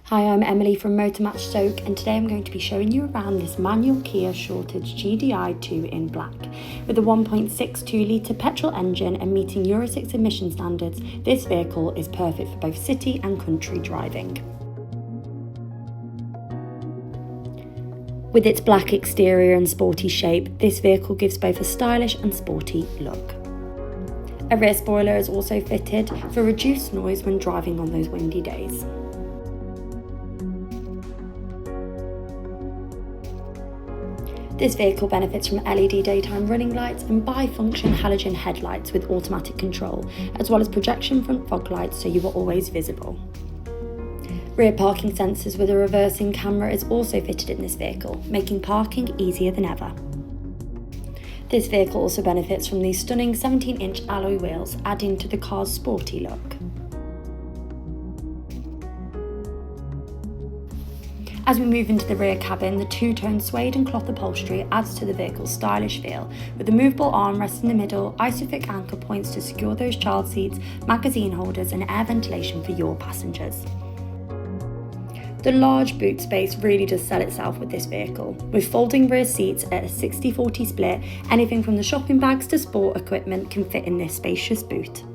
Hi, I'm Emily from Motor Match Stoke, and today I'm going to be showing you around this manual Kia Sportage GDi 2 in black. With a 1.6 litre petrol engine and meeting Euro 6 emission standards, this vehicle is perfect for both city and country driving. With its black exterior and sporty shape, this vehicle gives both a stylish and sporty look. A rear spoiler is also fitted for reduced noise when driving on those windy days. This vehicle benefits from LED daytime running lights and bi-function halogen headlights with automatic control, as well as projection front fog lights so you are always visible. Rear parking sensors with a reversing camera is also fitted in this vehicle, making parking easier than ever. This vehicle also benefits from these stunning 17-inch alloy wheels, adding to the car's sporty look. As we move into the rear cabin, the two-tone suede and cloth upholstery adds to the vehicle's stylish feel, with a movable armrest in the middle, isofix anchor points to secure those child seats, magazine holders and air ventilation for your passengers. The large boot space really does sell itself with this vehicle, with folding rear seats at a 60-40 split. Anything from the shopping bags to sport equipment can fit in this spacious boot.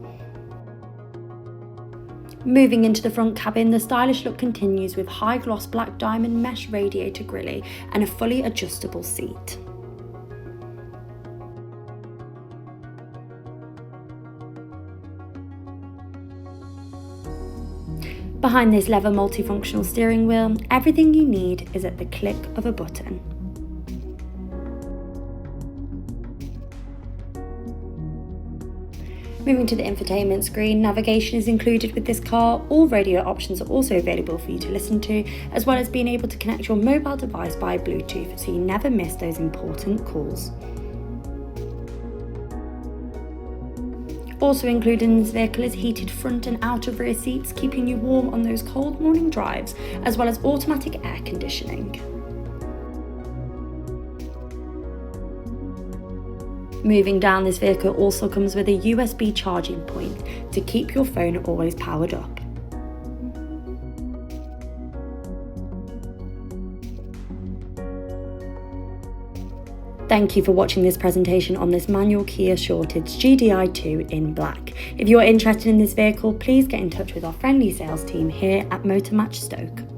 Moving into the front cabin, the stylish look continues with high gloss black diamond mesh radiator grille and a fully adjustable seat. Behind this leather multifunctional steering wheel, everything you need is at the click of a button. Moving to the infotainment screen, navigation is included with this car. All radio options are also available for you to listen to, as well as being able to connect your mobile device by Bluetooth so you never miss those important calls. Also included in this vehicle is heated front and outer rear seats, keeping you warm on those cold morning drives, as well as automatic air conditioning. Moving down, this vehicle also comes with a USB charging point to keep your phone always powered up. Thank you for watching this presentation on this manual Kia Sportage GDi 2 in black. If you are interested in this vehicle, please get in touch with our friendly sales team here at Motor Match Stoke.